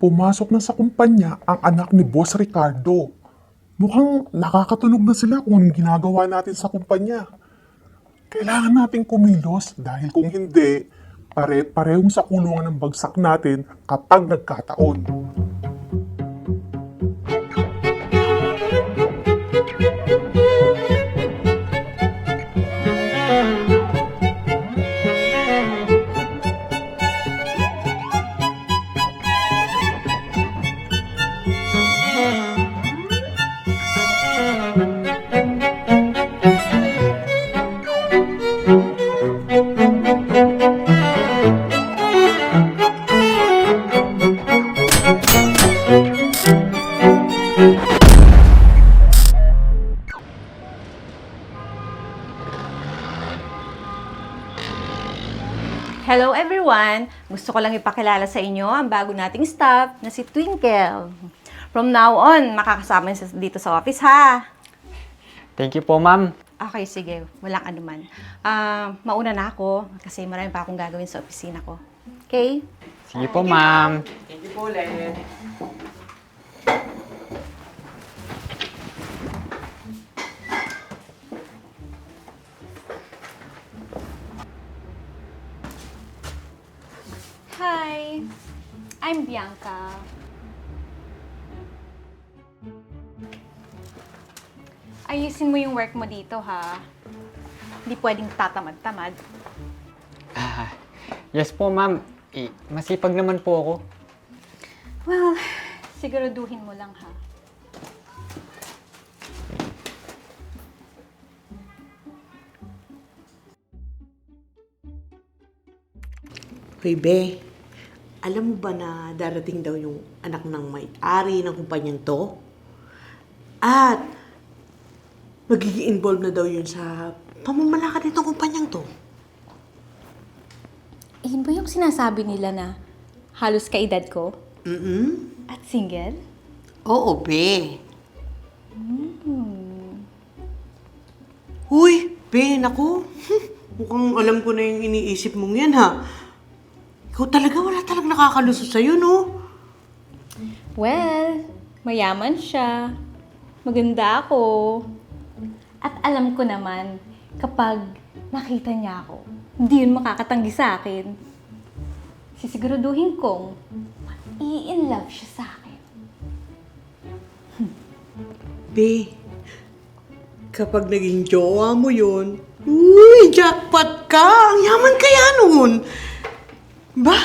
pumasok na sa kumpanya ang anak ni Boss Ricardo. Mukhang nakakatunog na sila kung anong ginagawa natin sa kumpanya. Kailangan nating kumilos dahil kung hindi, pare-parehong sa kulungan ng bagsak natin kapag nagkataon. Hello everyone! Gusto ko lang ipakilala sa inyo ang bago nating staff na si Twinkle. From now on, makakasama niyo dito sa office ha. Thank you po, ma'am. Okay, sige. Walang anuman. Mauna na ako kasi marami pa akong gagawin sa opisina ko. Okay? Sige po, ma'am. Hi, I'm Bianca. Ayusin mo yung work mo dito, ha? Hindi pwedeng tatamad-tamad. Yes po, ma'am. Masipag naman po ako. Well, siguraduhin mo lang, ha? Hoy, Be, alam mo ba na darating daw yung anak ng may-ari ng kumpanyang to? At magiging involved na daw yun sa pamamalakad nitong kumpanyang to. Iyon ba yung sinasabi nila na halos kaedad ko? At single? Oo, Be. Huy, Be, naku. Mukhang alam ko na yung iniisip mong yan, ha? Ikaw talaga, wala talagang nakakalusot sa'yo, no? Well, mayaman siya. Maganda ako. At alam ko naman, kapag nakita niya ako, hindi yun makakatanggi sa akin. Sisiguraduhin kong i-in love siya sa akin. Be, kapag naging jowa mo yun, uy, jackpot ka! Ang yaman kaya nun! Ba?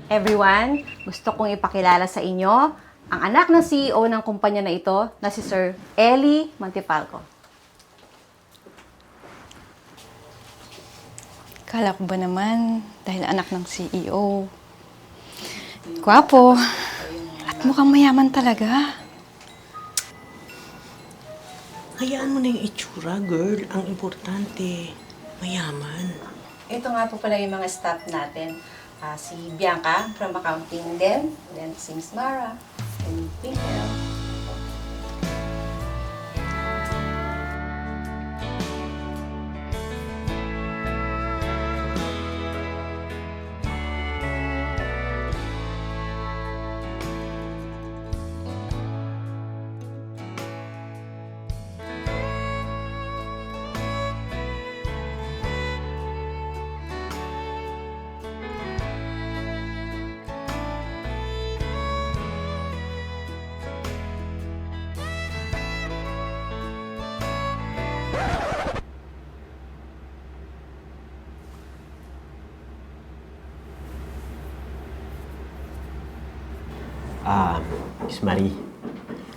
Everyone, gusto kong ipakilala sa inyo ang anak ng CEO ng kumpanya na ito na si Sir Eli Montefalco. Kala ko ba naman, dahil anak ng CEO. Gwapo. At mukhang mayaman talaga. Hayaan mo na yung itsura, girl. Ang importante, mayaman. Ito nga po pala yung mga staff natin. Si Bianca from accounting din, then si Miss Mara, and Twinkle. Miss Marie,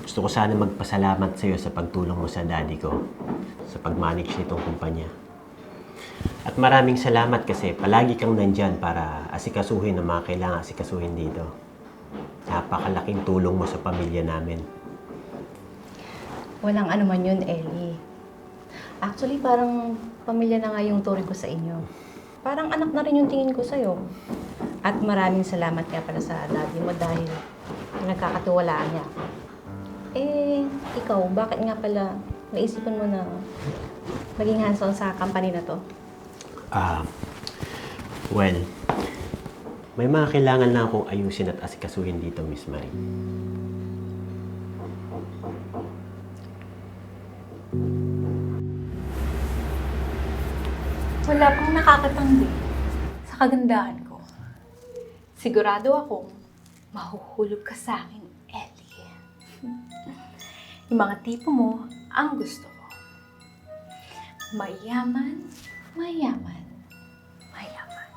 gusto ko sana magpasalamat sa iyo sa pagtulong mo sa daddy ko sa pag-manage nitong kumpanya. At maraming salamat kasi palagi kang nandyan para asikasuhin ang mga kailangan asikasuhin dito. Napakalaking tulong mo sa pamilya namin. Walang anuman yun, Ellie. Actually, parang pamilya na nga yung turing ko sa inyo. Parang anak na rin yung tingin ko sa'yo. At maraming salamat nga pala sa daddy mo dahil nagkakatiwalaan niya ako. Ikaw, bakit nga pala naisipan mo na maging hands-on sa company na to? Ah, well, may mga kailangan na akong ayusin at asikasuhin dito, Miss Marie. Wala pang nakakatanggi sa kagandahan ko. Sigurado akong mahuhulog ka sa akin, Ellie. Yung mga tipo mo ang gusto ko. Mayaman, mayaman, mayaman.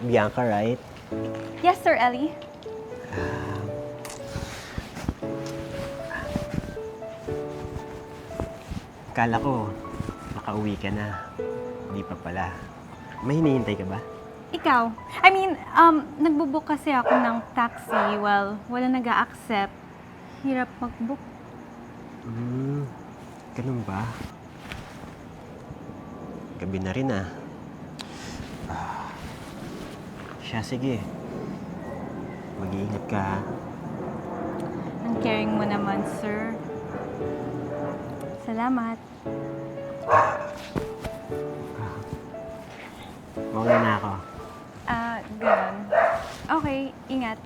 Bianca, right? Yes, Sir Ellie. Kala ko, makauwi ka na. Hindi pa pala. May hinihintay ka ba? Ikaw? I mean, nagbubook kasi ako ng taxi. Well, wala nag-a-accept. Hirap mag-book. Ganun ba? Gabi na rin ah. Siya, sige. Mag-iingat ka ha. Ang caring mo naman, sir. Salamat. Mawala na ako. Ganun. Okay, ingat.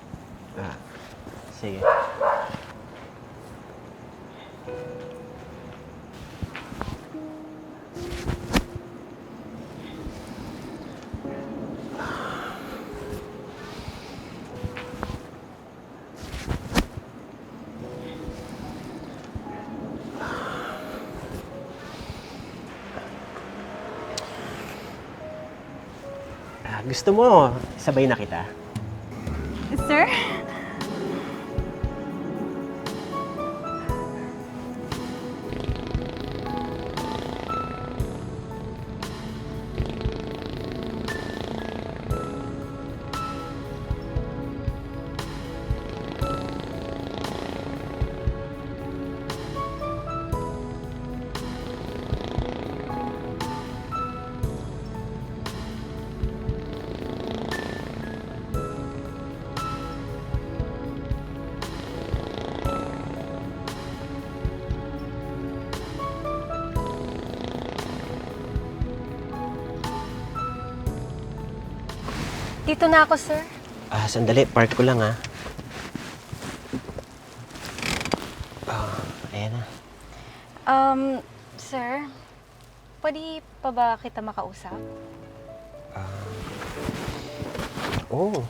Sige. Gusto mo, sabay na kita? Sir? Dito na ako, sir. Sandali. Park ko lang ha. Ayan na. Sir, pwede pa ba kita makausap? Oo.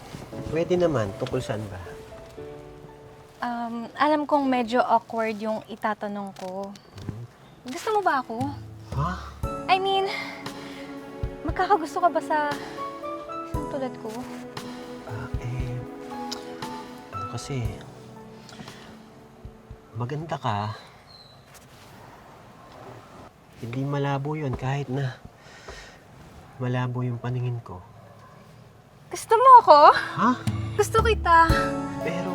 Pwede naman. Tungkol saan ba? Alam kong medyo awkward yung itatanong ko. Gusto mo ba ako? Ha? I mean, magkakagusto ka ba sa isang tulad ko? Kasi maganda ka. Hindi malabo yun kahit na malabo yung paningin ko. Gusto mo ako? Ha? Gusto kita. Pero...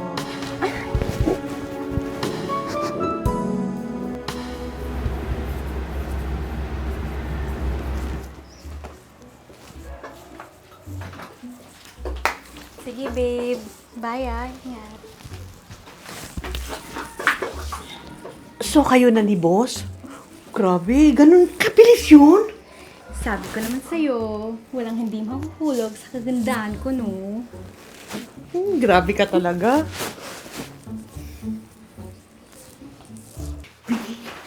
Sige, babe. Bye, Ingat. So, kayo na ni boss? Grabe, ganun kabilis yun? Sabi ko naman sa'yo, walang hindi mahuhulog sa kagandahan ko, no? Grabe ka talaga.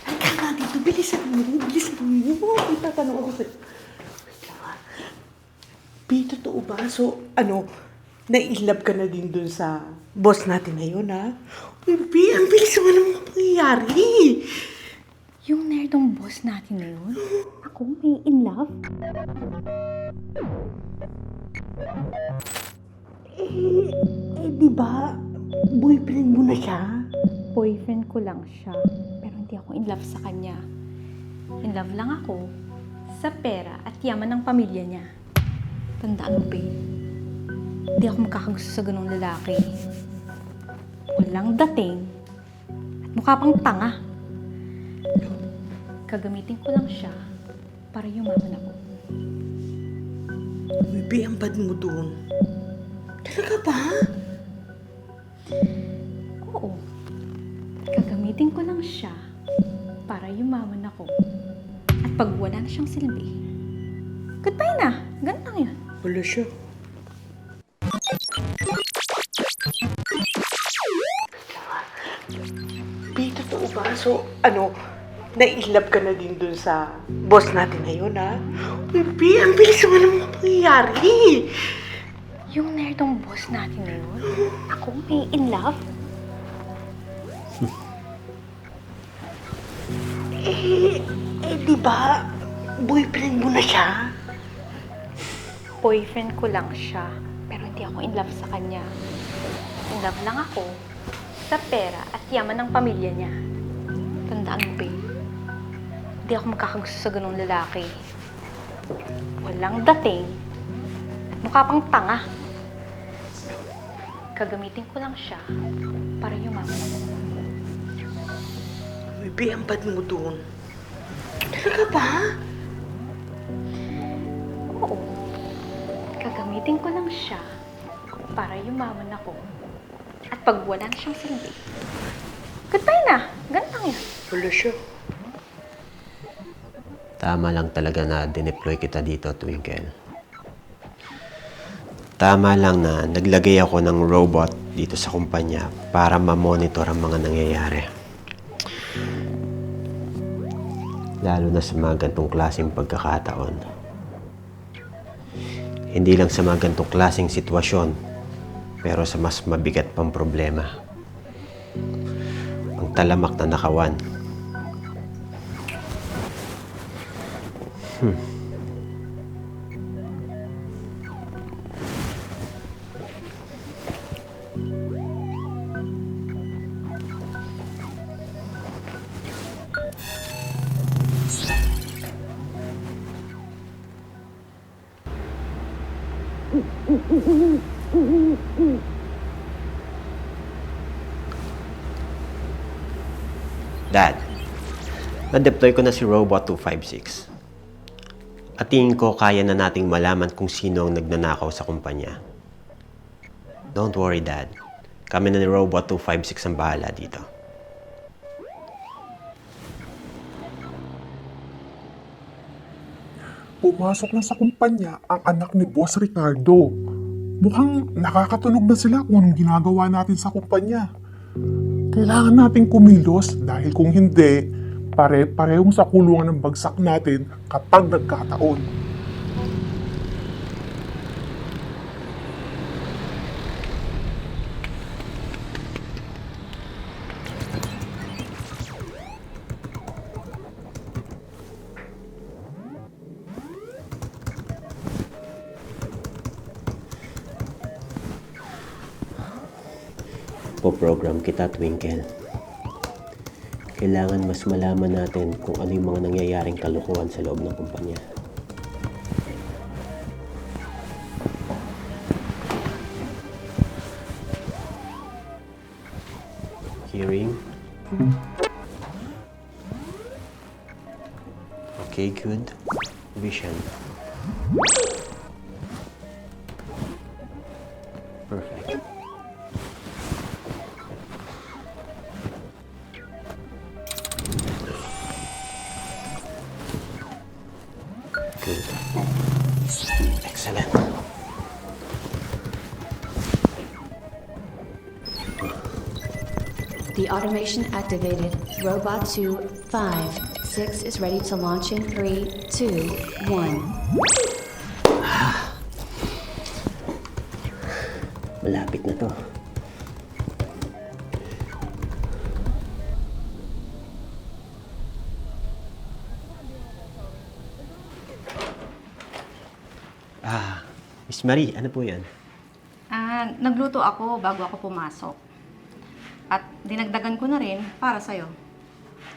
Halika nga dito, bilisan mo. May tatanong ako sa'yo. Wait lang ha. Totoo ba? So, nai-love ka na din dun sa boss natin na yun, ha? Uy, ang bilis naman ang mga pangyayari. Yung nerdong boss natin na yun, ako may in love? Di ba, boyfriend mo na siya? Boyfriend ko lang siya, pero hindi ako in love sa kanya. In love lang ako sa pera at yaman ng pamilya niya. Tandaan mo, babe. Hindi ako makakagusto sa ganung lalaki. Walang dating at mukha pang tanga. Gagamitin ko lang siya para yumaman ako. Baby, ang bad mo dun. Talaga ba? Oo. Gagamitin ko lang siya para yumaman ako. At pag wala na siyang silbi, goodbye na. Ganun lang yun. Wala siya. Babe, totoo ba? So, nai-love ka na din dun sa boss natin ngayon, ha? Baby, ang bilis naman ng mga pangyayari. Yung nerdong boss natin na yun, ako may in love. Di ba? Boyfriend mo na siya? Boyfriend ko lang siya, pero hindi ako in love sa kanya. In love lang ako sa pera at yaman ng pamilya niya. Tandaan mo, babe. Hindi ako makakagusto sa ganung lalaki. Walang dating at mukha pang tanga. Gagamitin ko lang siya para yumaman ako. Baby, ang bad mo dun. Talaga ba? Oo. Gagamitin ko lang siya para yumaman ako. At pag wala na siyang silbi, goodbye na. Ganun lang yun. Wala siya. Tama lang talaga na dineploy kita dito, Twinkle. Tama lang na naglagay ako ng robot dito sa kumpanya para ma-monitor ang mga nangyayari. Lalo na sa mga gantong klaseng pagkakataon. Hindi lang sa mga gantong klaseng sitwasyon, pero sa mas mabigat pang problema. Ang talamak na nakawan. Dad, na-deploy ko na si Robot 256. At tingin ko kaya na nating malaman kung sino ang nagnanakaw sa kumpanya. Don't worry, Dad. Kami na ni Robot 256 ang bahala dito. Pumasok na sa kumpanya ang anak ni Boss Ricardo. Mukhang nakakatunog na sila kung anong ginagawa natin sa kumpanya. Kailangan nating kumilos dahil kung hindi, pare-parehong sa kulungan ng bagsak natin kapag nagkataon. Po-program kita, Twinkle. Kailangan mas malaman natin kung ano yung mga nangyayaring kalokohan sa loob ng kumpanya. Hearing. Okay, good. Vision. Perfect. Good. Excellent. The automation activated. Robot 256 is ready to launch in 3, 2, 1. Malapit na to. Miss Marie, ano po yan? Nagluto ako bago ako pumasok. At dinagdagan ko na rin para sa'yo.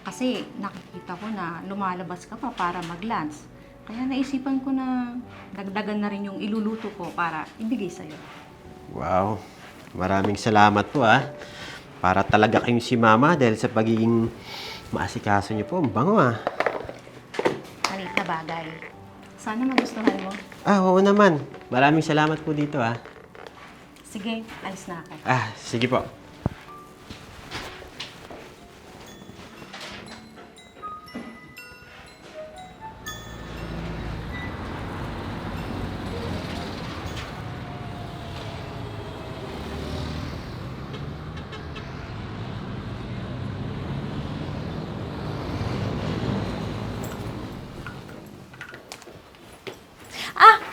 Kasi nakikita ko na lumalabas ka pa para mag-lunch. Kaya naisipan ko na dagdagan na rin yung iluluto ko para ibigay sa'yo. Wow, maraming salamat po Para talaga kayong si Mama dahil sa pagiging maasikaso niyo po. Ang bango Maliit na bagay. Sana magustuhan mo. Oo naman. Maraming salamat po dito Sige, alis na ako. Sige po.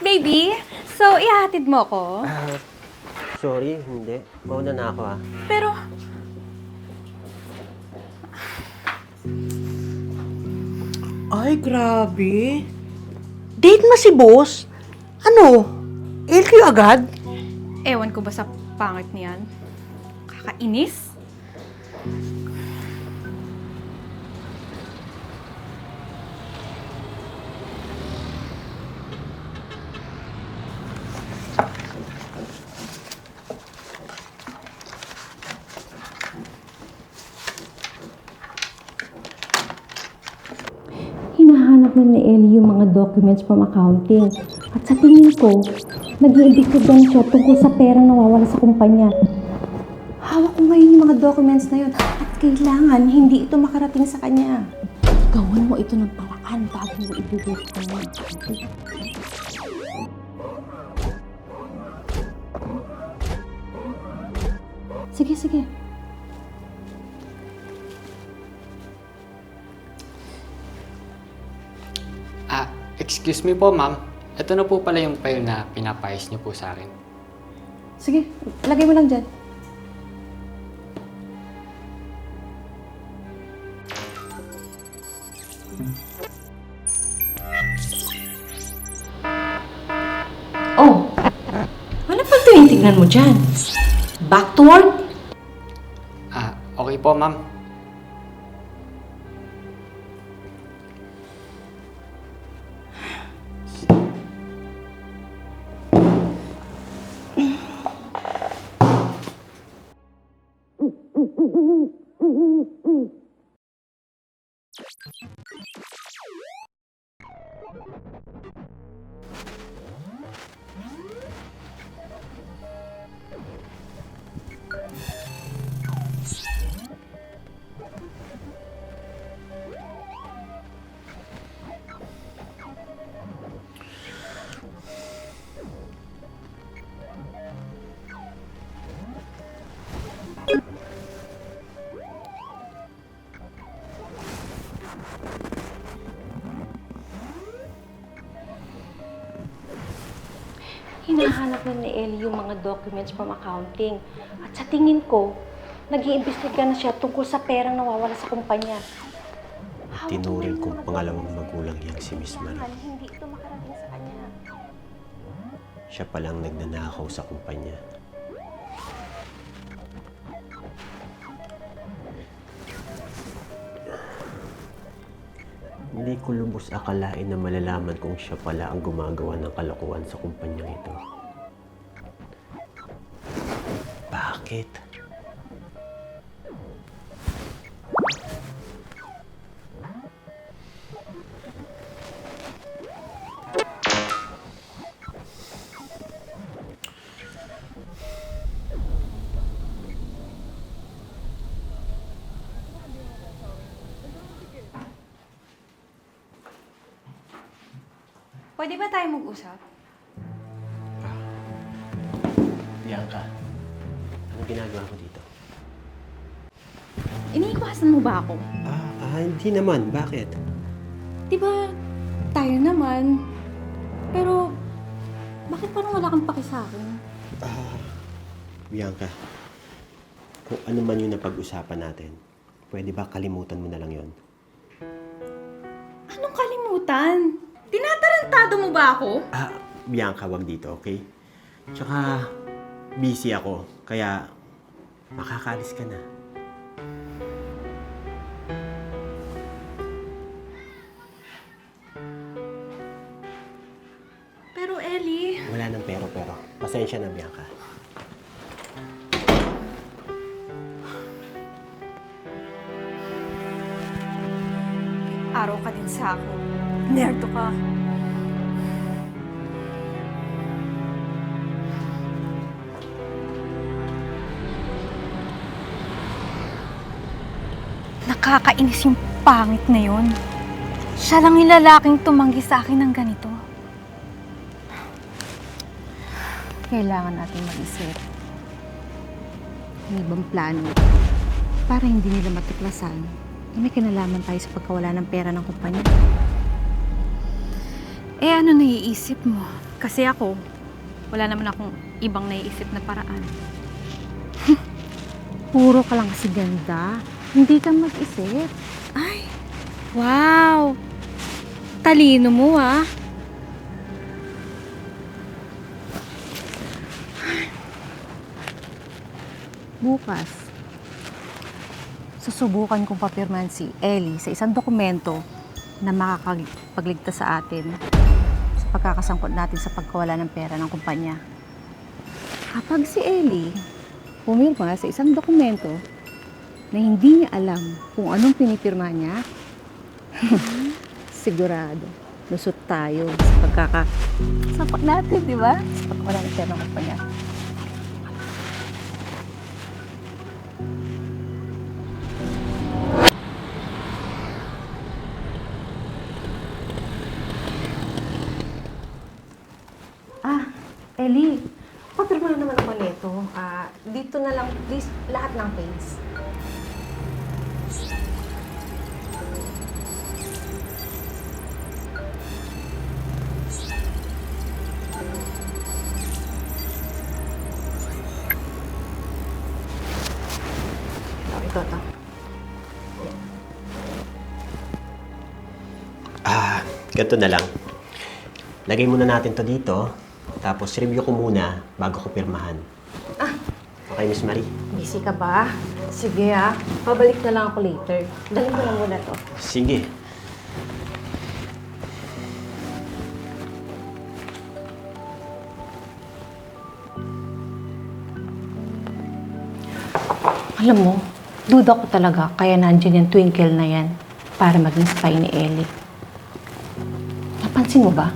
Baby, so ihahatid mo ko? Sorry, hindi. Mauna na ako Pero, Ay, grabe. Date na si boss? Ano? LQ agad? ewan ko ba sa pangit niyan? Kakainis? Hinahanap na ni Ellie yung mga documents from accounting. At sa tingin ko, nag-iimbestigan siya tungkol sa perang nawawala sa kumpanya. Hawak ko ngayon yung mga documents na yun at kailangan hindi ito makarating sa kanya. Gawan mo ito ng paraan bago mo ibigay sa kanya. Sige, sige. Excuse me po, ma'am. Ito na po pala yung file na pinapayos niyo po sa akin. Sige, lagay mo lang dyan. Oh, ano pang tinitignan mo dyan? Back to work? Okay po, ma'am. Hinahanap na ni Ellie yung mga documents from accounting. At sa tingin ko, nag-iimbestiga na siya tungkol sa perang nawawala sa kumpanya. Tinuring kong pangalawang magulang yang si Miss Marie. Hindi ito makarating sa kanya. Siya palang nagnanakaw sa kumpanya. Hindi ko lubos akalain na malalaman kung siya pala ang gumagawa ng kalokohan sa kumpanyang ito. Bakit? Pwede ba tayo mag-usap? Bianca, anong ginagawa ko dito? Iniiwasan mo ba ako? Hindi naman. Bakit? Di ba tayo naman? Pero, bakit parang wala kang paki sa akin? Bianca, kung ano man yung napag-usapan natin, pwede ba kalimutan mo na lang yon? Anong kalimutan? Tinatarantado mo ba ako? Bianca, wag dito, okay? Tsaka, busy ako, kaya makakaalis ka na. Ellie. Wala nang pero. Pasensya na, Bianca. Araw ka din sa akin. Nerdo ka. Nakakainis yung pangit na yun. Siya lang yung lalaking tumanggi sa akin ng ganito. Kailangan natin mag-isip. May ibang plano para hindi nila matuklasan na may kinalaman tayo sa pagkawala ng pera ng kumpanya. Eh ano naiisip mo? Kasi ako, wala naman akong ibang naiisip na paraan. Puro ka lang kasi ganda. Hindi ka mag-isip. Ay, wow! Talino mo ah. Bukas, susubukan kong papirmahan si Ellie sa isang dokumento na makakapagligtas sa atin sa pagkakasangkot natin sa pagkawala ng pera ng kumpanya. Kapag si Ellie pumirma sa isang dokumento na hindi niya alam kung anong pinipirma niya, sigurado, lusot tayo sa pagkakasangkot natin, di ba? Sa pagkawala ng pera ng kumpanya. Ellie, papirma na naman ako nito. Dito na lang, please, lahat ng page. Ito. Ganito na lang. Lagay muna natin to dito. Tapos review ko muna bago ko pirmahan. Okay, Miss Marie? Busy ka ba? Sige pabalik na lang ako later. Dalhin ko lang muna to. Sige. Alam mo, duda ko talaga kaya nandiyan yung twinkle na yan para maging spy ni Ellie. Napansin mo ba?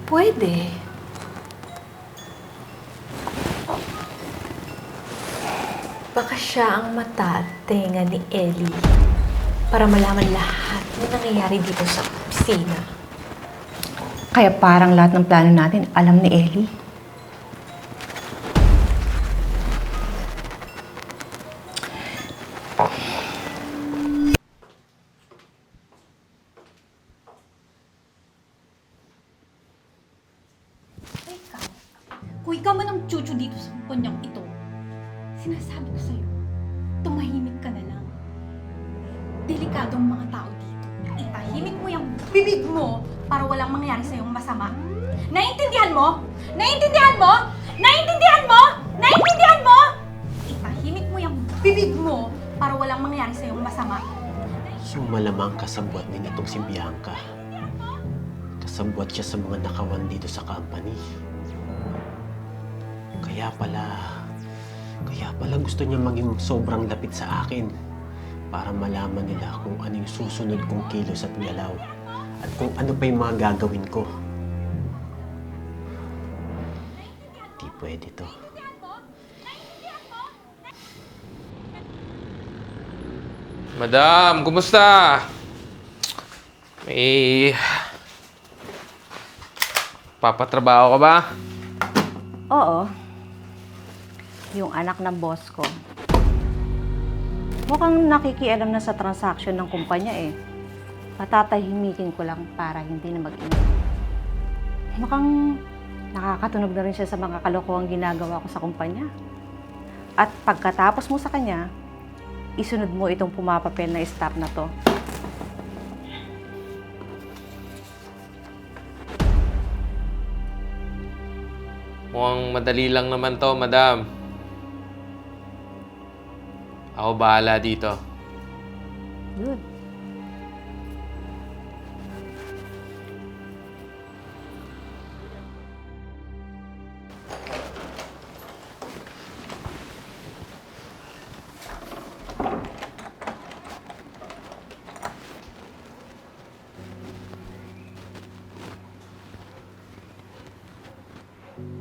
Pwede. Baka siya ang mata at tenga ni Ellie para malaman lahat na nangyayari dito sa opisina. Kaya parang lahat ng plano natin alam ni Ellie. Kung ikaw man ang chuchu dito sa kumpanyang ito, sinasabi ko sa'yo, tumahimik ka na lang. Delikado ang mga tao dito. Itahimik mo yung bibig mo para walang mangyari sa'yong masama. Naintindihan mo? Naintindihan mo? Naintindihan mo? Naintindihan mo? Itahimik mo yung bibig mo para walang mangyari sa'yong masama. Yung malamang kasabwat din itong si Bianca. Kasabwat siya sa mga nakawan dito sa company. Kaya pala gusto niya maging sobrang lapit sa akin para malaman nila kung ano yung susunod kong kilos at galaw at kung ano pa yung mga gagawin ko. Di pwede to. Madam, kumusta? May... papatrabaho ka ba? Oo. Yung anak ng boss ko. Mukhang nakikialam na sa transaction ng kumpanya eh. Patatahimikin ko lang para hindi na mag-ingat. Mukhang nakakatunog na rin siya sa mga kalokohang ginagawa ko sa kumpanya. At pagkatapos mo sa kanya, isunod mo itong pumapapel na staff na to. Mukhang madali lang naman to, madam. Ako bahala dito. Good.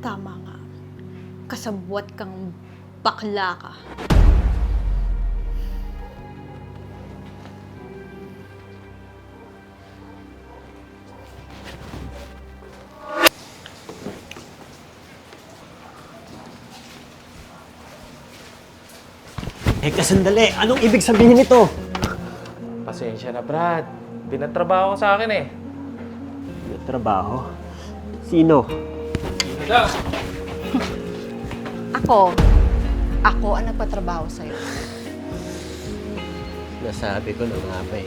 Tama nga. Kasabwat kang bakla ka. Sandali. Anong ibig sabihin nito? Pasensya na, Brad. Pinatrabaho ko sa akin eh. Trabaho? Sino? Ako ang nagpatrabaho sa'yo. Nasabi ko na nga ba eh.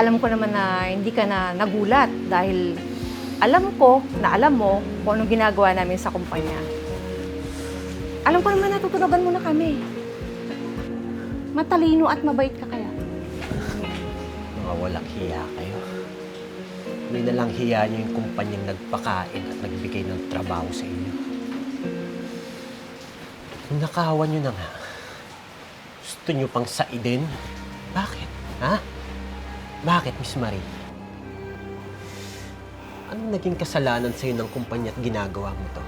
Alam ko naman na hindi ka na nagulat dahil alam ko na alam mo kung anong ginagawa namin sa kumpanya. Alam ko naman natutulogan mo na kami. Matalino at mabait ka kaya. Mga walang hiya kayo. May nalang hiya niyo yung kumpanyang nagpakain at nagbigay ng trabaho sa inyo. Kung nakahawan niyo na nga, gusto niyo pang saidin? Bakit? Ha? Bakit, Miss Marie? Anong naging kasalanan sa'yo ng kumpanya at ginagawa mo to?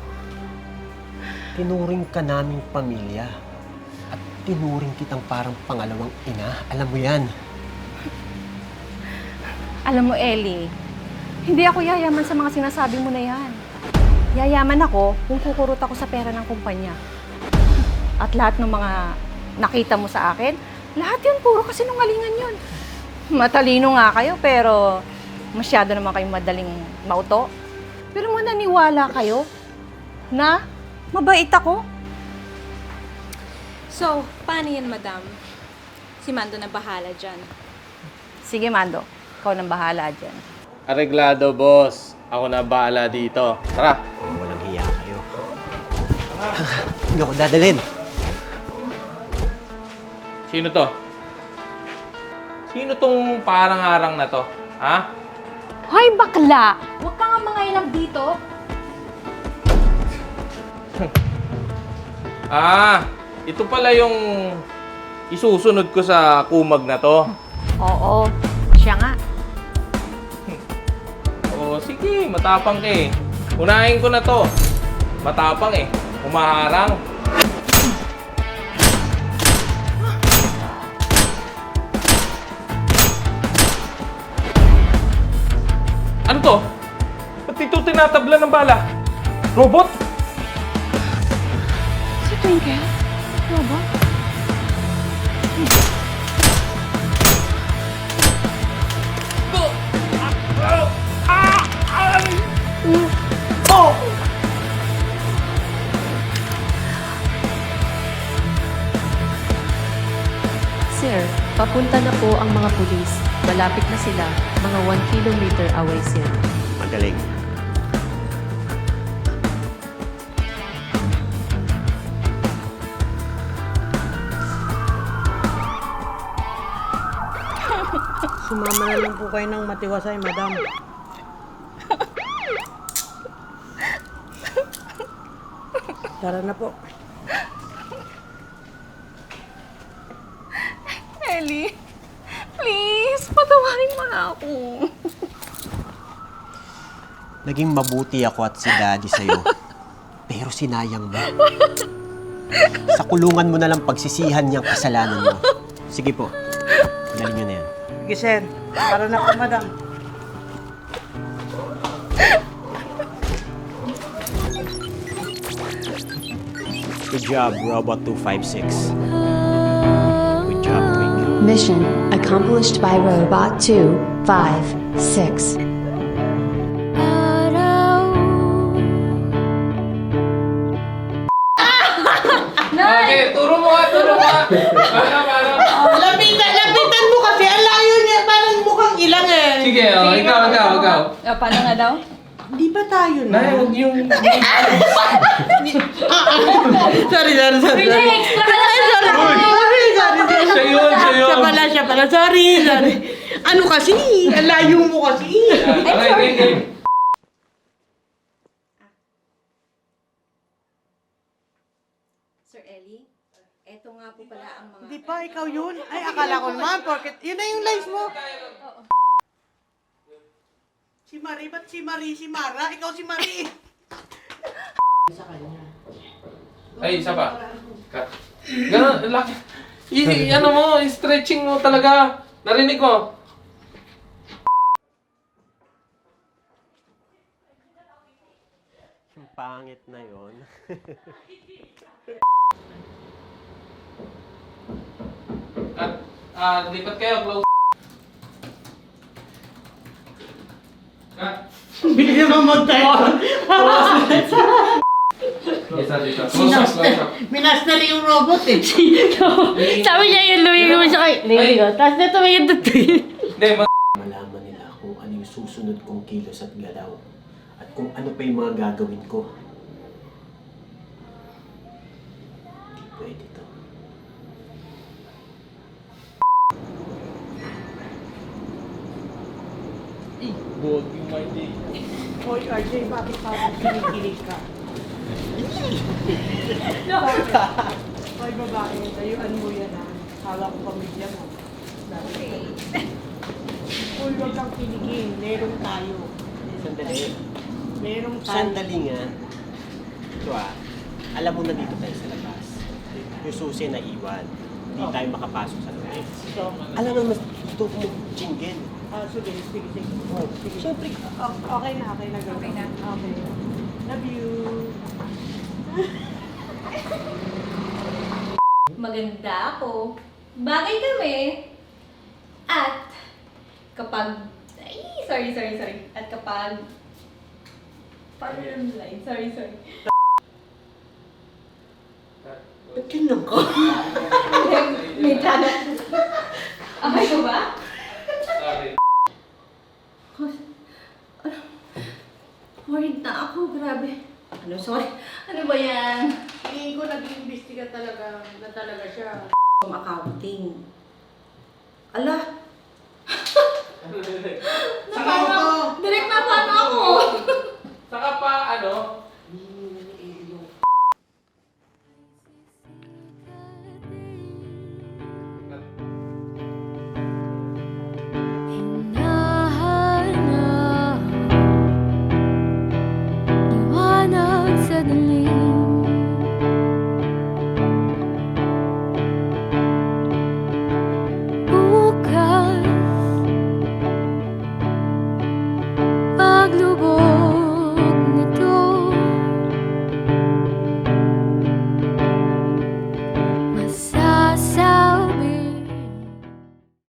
Tinuring ka naming pamilya at tinuring kitang parang pangalawang ina. Alam mo yan. Alam mo, Ellie, hindi ako yayaman sa mga sinasabi mo na yan. Yayaman ako kung kukurot ako sa pera ng kumpanya. At lahat ng mga nakita mo sa akin, lahat yun puro kasinungalingan yun. Matalino nga kayo, pero masyado naman kayong madaling mauto. Pero mo naniwala kayo na mabait ako? So, paano yan, madam? Si Mando na bahala dyan. Sige, Mando. Ikaw nang bahala dyan. Areglado, boss. Ako na bahala dito. Tara. Walang hiya kayo. Hindi ako dadalhin. Sino to? Sino tong parang-arang na to? Ha? Hoy, bakla! Huwag ka nga mangailang dito. Ito pala yung isusunod ko sa kumag na to. Oo, siya nga. O sige, matapang ka eh. Unahin ko na to. Matapang eh. Humaharang. Ano to? Ba't ito tinatabla ng bala? Robot? Si Twinkle? Robot? Sir, papunta na po ang mga pulis. Malapit na sila. Mga 1 kilometer away, sir. Magaling. Sumama na lang po kayo ng matiwasay, madam. Tara na po. Ellie, please, patawarin mo na ako. Naging mabuti ako at si Daddy sa'yo. Pero sinayang mo. Sa kulungan mo na lang pagsisihan niyang kasalanan mo. Sige po. Dali niyo na yan. Gisen, tara na po, madam. Good job, Robot 256. Good job, Twinkle. Mission accomplished by Robot 256. Okay, turo mo nga. Paano? Lapitan mo kasi. Ang layo niya. Parang mukhang ilang eh. Sige, ikaw. Paano nga daw? Di ba tayo na? Nay, huwag yung... Sorry. Siya yun. Siya pala. Sorry. Ano kasi? Ang layo mo kasi. Okay. Sir Ellie, eto nga po pala ang mga... Di ba? Ikaw yun? Ay, akala ko naman. Porket yun na yung lies mo. Si Marie, ba't si Marie? Si Mara? Ikaw si Marie. sa kanya. Ay, isa pa. Cut. Ganun, laki. Ano mo, stretching mo talaga. Narinig ko. Yung pangit na yon. At, lipat kayo, close. Cut. Bili naman mag-tayo. Isa dito. Close up. Minasteri yung robot eh. Sabi niya yung luwi mo sa kay Lady ko. Tapos na tumingin doon. Hindi, Malaman nila kung ano yung susunod kong kilos at galaw. At kung ano pa yung mga gagawin ko. Hindi pwede to. Buwag yung my day. Hoy, RJ, bakit parang kinikilig ka? Hoy, babae, layuan mo yan ha. Kala ko pamilya mo. Okay. Hoy, huwag kang kiligin. Meron tayo. Sandali. Meron tayo. Sandali nga. Ito alam mo na dito tayo sa labas. Yung susi na iwan. Hindi tayo makapasok sa loob. Alam mo, mas gusto mo jingle. Sige. Oh, Sige. Siyempre, okay na. Okay na. Okay. Love you. Maganda ako. Bagay kami. At kapag... Ay, sorry. At kapag... Parang line. Sorry. Ba't ganun ka? May plano. Okay ko ba? Sorry. Worried na ako. Grabe. Sorry. Ano ba yan? Tingin ko nag-iimbestiga talaga siya. Accounting. Ala, Direct na paano ako? Saka pa, ano? Liwanag sa dilim.